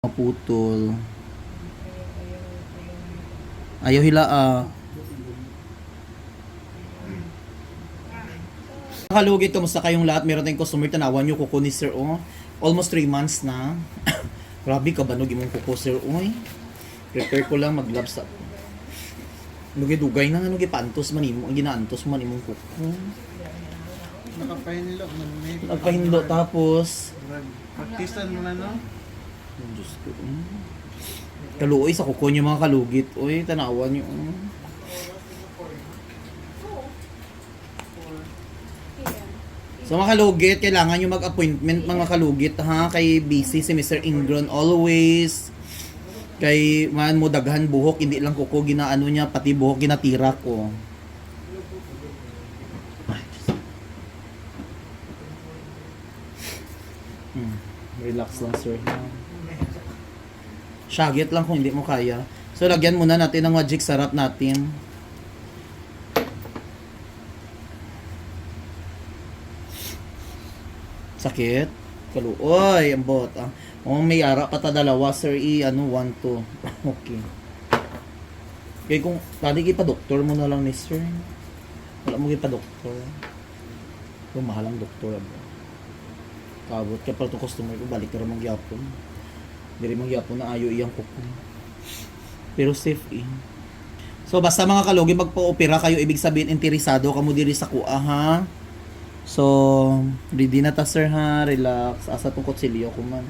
Maputol. Ayaw hila Nakalugit, kamusta kayong lahat? Meron tayong customer, tanawan nyo kuko ni Sir Almost 3 months na. Grabe ka ba no imong kuko Sir Oy? Prepare ko lang mag-labs up. Dugay na nga gipantos man imo, ang ginaantos man imong kuko. Nakapahinlo man may. Nagpahinlo tapos Practicean mo na no? Diyos ko. Kaluoy sa kuko niyo mga kalugit. Oy, tanawan niyo. So mga kalugit, kailangan nyo mag-appointment mga kalugit ha. Kay busy si Mr. Ingron always. Kay man mo daghan buhok, hindi lang kuko ginaano niya, pati buhok ginatira ko. Relax lang sir. Shagit lang kung hindi mo kaya. So lagyan muna natin ng magic sarap natin. Sakit? Kaluoy, ambot. May ara pa ta dalawa, sir. 1, 2. Okay. Kaya kung tadi pa doktor mo na lang ni sir. Wala mo pa doktor. Kung mahalang doktor. Kabot ka pa itong customer ko, balik ka rin magyapon. Hindi rin magyapon na ayo iyang kuko. Pero safe eh. So basta mga kalugi, magpa-opera kayo, ibig sabihin interesado ka mo diri sa kuha ha. So, ready na ta sir ha, relax. Asa tong kutsilyo ko man.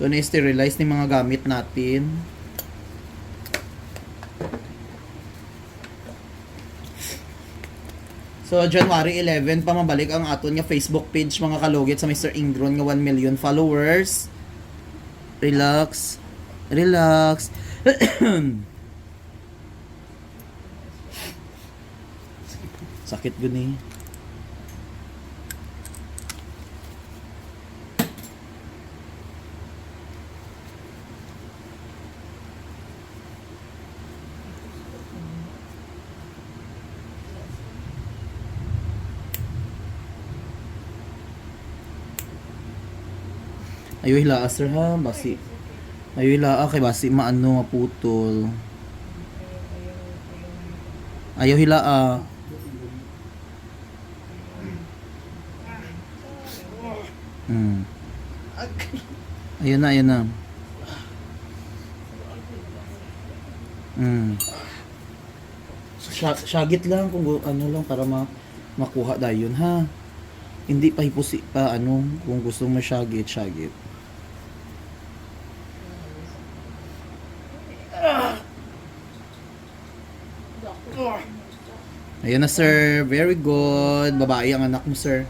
So, na-sterilize ni mga gamit natin. So, January 11 pa mabalik ang aton nga Facebook page mga kalugit sa Mr. Ingron nga 1 million followers. Relax. Relax. Sakit guni. Ayaw hilaa sir ha, basi. Ayaw hilaa kay basi maano maputol. Ayaw hilaa. Ayun na, ayun na. Syagit lang kung ano lang para makuha dayon ha. Hindi pa hipusi pa ano kung gusto mo syagit, syagit. Ayun na sir, very good. Babae ang anak mo sir.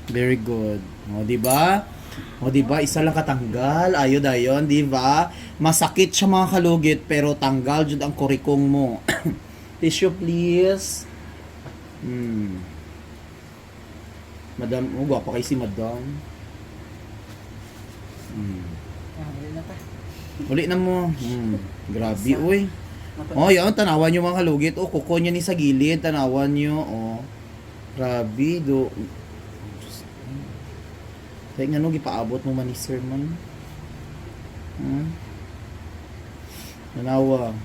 Very good. O di ba? O di ba isa lang katanggal. Ayo dayon, di ba? Masakit siya mga kalugit pero tanggal jud ang kurikong mo. Tissue please. Madam, gwapa kay si Madam. Uli na mo. Grabe uy. Oh, yan tanawan niyo mga kalugit. Oh, kuko niya ni sa gilid, tanawan niyo. Oh. Grabe do. Kaya nga no, gipaabot mo man ni sir man. Nanawa.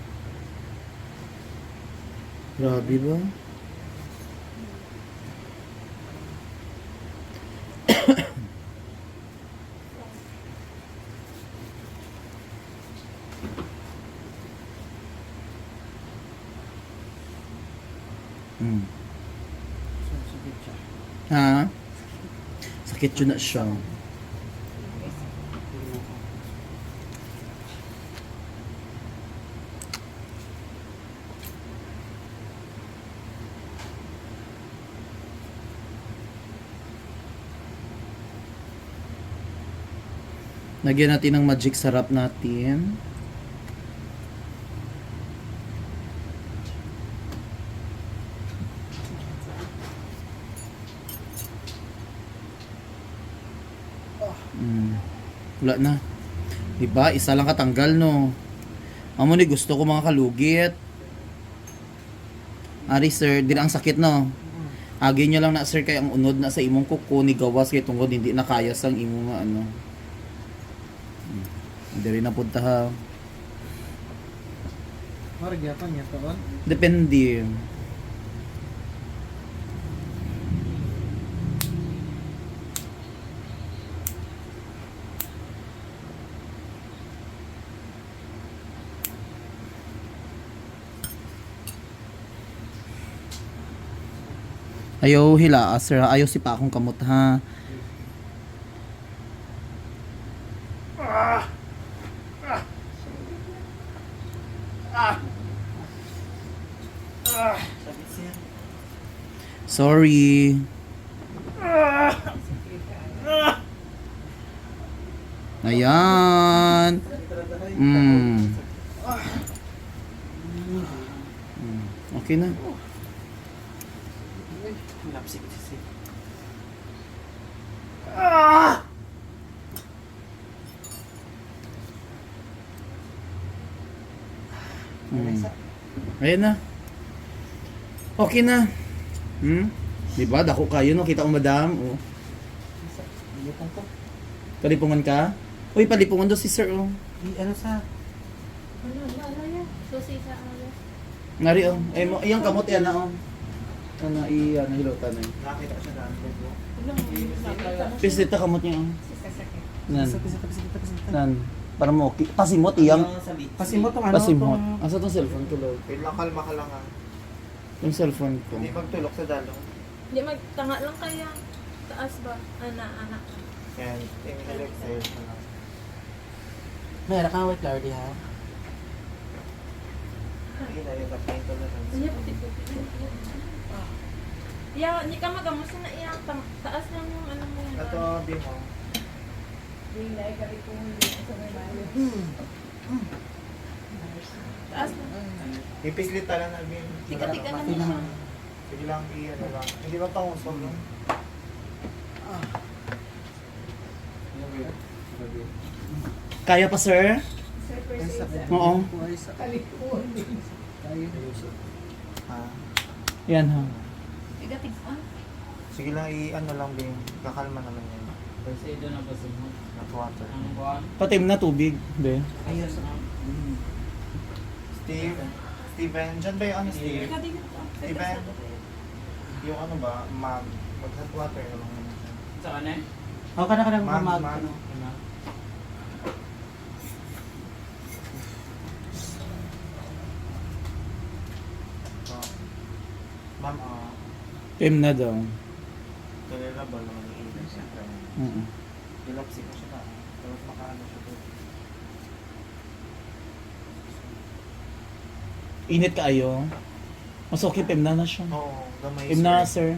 Grabe ba? Ha? Sakit yun na siya. Lagyan natin ng magic sarap natin. Wala na. Diba? Isa lang katanggal, no? Amo ni gusto ko mga kalugit. Ari sir, dili ang sakit no. Agi nyo lang na sir kay ang unod na sa imong kuko ni gawas kay tungod hindi na kaya sang imong nga ano. Diri na punta ha. Marag yata niya to. Depende. Ayaw hila, sir. Ayaw si pa akong kamot ha. Sorry. Ayan. Okay na. Ayan na. Okay na. Diba? Dako kayo no? Kita ko madam. Oh. Palipungan ka? Uy, palipungan do si sir. Oh. Ano sa? Ano yan? Susi sa ano? Ngari oh. Ay, mo, iyang kamot yan na oh. Ano, ano, hilotan na yun. Nakita ko siya daan. Pisita kamot niya oh. Sasakit. Nan. Nan. Para mo, pasimot iyang. Pasimot ang ano? Pasimot. Asa tong cellphone ko lang? Wait lang, kalma ka lang ha. Yung cellphone ko. Hindi magtulok sa dalo. Hindi, magtanga lang kaya. Taas ba? Anak. Yan. Inhale, exhale. Meron kang white clarity ha? Inhale, tapos ko lang. Iya, puti-puti. Iya, hindi ka magamusta na iya. Taas lang yung ano mo. Ito, di mo. Taas lang. Ipiglit tala na, Bin. Tika-tika na siya. Sige lang, ano lang. Hindi ba pangusog lang? Kaya pa sir? Oo. Ah. Yan ha. Tiga-tika. Sige lang, ano lang, Bin. Kakalma naman yan. Kasi doon ang pasimot. Not water. Ang buwan. Patim na tubig. Be. Ayos na. Steven, dyan ba yung ano, Steve? Tiga-tika. Steven? Yung ano ba, mag-hot water naman. Sa kanin? O, kada-kada Ma'am, mag, ma'am. ano. Ma'am, Tim na daw. tulila ba naman yung ilaw siya? Dilapsi ko siya na. Tapos makaano siya doon. Init kaayo. Mas okay, Tim na siya. Oo, gamay Tim na sir.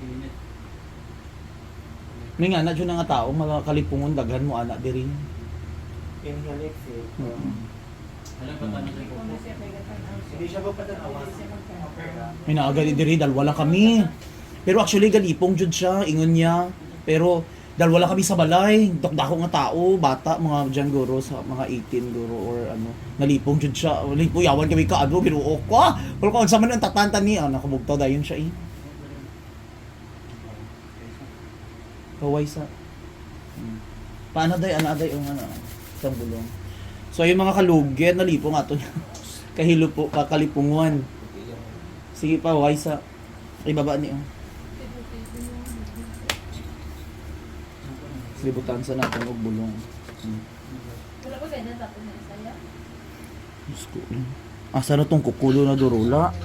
Init. May nga na dyan nga tao, mga kalipungon, daghan mo anak diri. Inhale, exhale. Alam ko tanong ko. Hindi siya ba patanawa? Okay lang. May naagali diri, dalawa lang kami. Pero actually, galipong jud siya, ingon niya. Pero, dalawa lang kami sa balay. Dako nga tao, bata, mga dyan guro, sa mga 18 guro, or ano. Nalipong jud siya. Lipo, yawan kami ka, ano, binuok ko. Pero kung sa man ang tatanta niya, nakabugtaw dayon siya eh. Kaway sa... Paano day, ano day, ano, isang bulong. So, yung mga kalugyan, nalipo nga to niya. Kahilo po, kakalipunguan. Sige pa, why sa... Ibaba niyo. Libutan sa natin og bulong. Wala ba ganyan tapos na isaya? Diyos ko. Asa na tong kukulo na durula?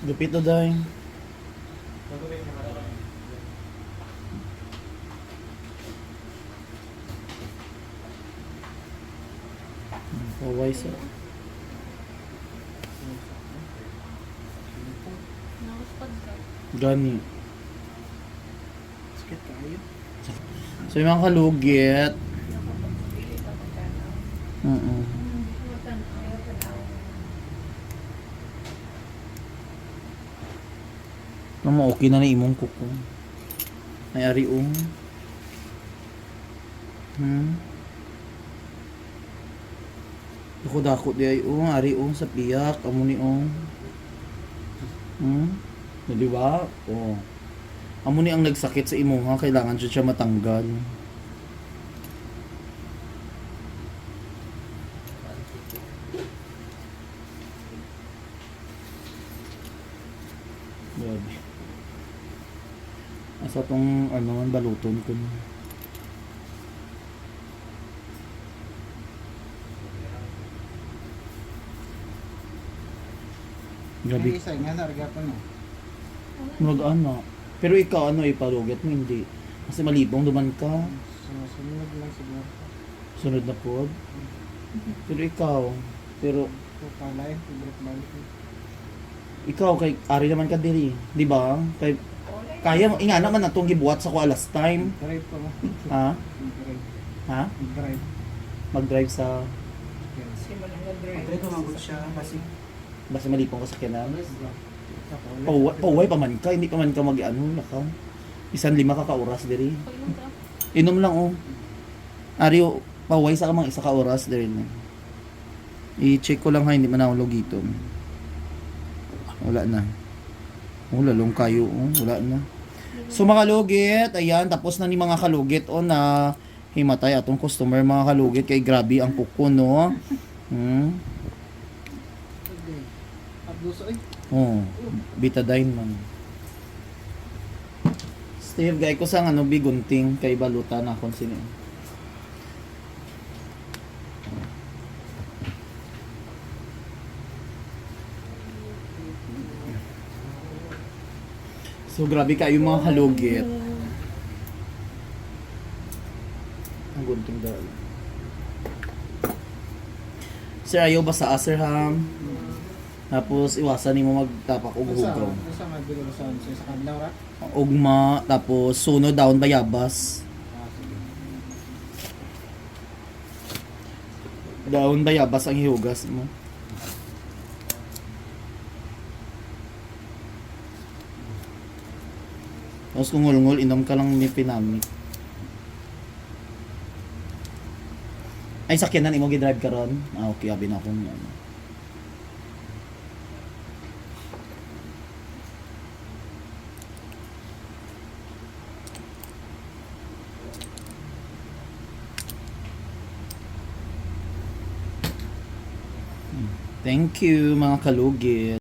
Lupit na dahil. Kaway sa... Nakaspad ka. Gani. Sakit kayo. So yung mga kalugit, Mm. Alam mo, okay na na imong kuko. Ay, ari Dako di ay ari sa piyak, amo ni Di ba? Oh. Amo ni ang nagsakit sa imuha, kailangan siya matanggal. Grabe. Asa tong baluton ko na. Grabe. Ang isa nga narga pa no. Mag-ana. Pero ikaw ipalugat mo hindi. Kasi malibong duman ka. So, sunod lang siguro. Sunod na pod. Pero ikaw, So, palay, favorite balik. ikaw kay ari naman ka diri, di ba? Kay kaya mo ingana man natong gibuhat sa ko last time. Drive pa mo. Ha? Drive. Ha? Drive. Mag-drive sa Drive ko mabot siya kasi basta malipong ka sa kenan. sa pole. Pauway pa man ka, hindi pa man ka naka. 1.5 ka oras diri. Pag-inom ka. Inom lang Ari pauway sa kamang 1 ka oras diri na. I-check ko lang ha, hindi man ako logito. Wala na. Lalong kayo, wala na. So mga kalugit, ayan, tapos na ni mga kalugit na himatay atong customer mga kalugit kay grabe ang kuko no. Abduso ay. Betadine man. Steve, gay ko sa bigunting kay baluta na kon sino. So grabe kayo mga halugit. Ang gunting dahil. Sir, ayaw ba sa Aserham? Tapos iwasan nimo magtapak og hugaw. Sa mabilo sa kanlaw ra. Ugma, tapos sunod daon bayabas. Sige. Daon bayabas ang hihugas mo. Tapos kung ngulngul, inom ka lang ni Pinamik. Ay, sakyanan, imo gi-drive ka ron? Okay, abi na akong Thank you, mga kalugit.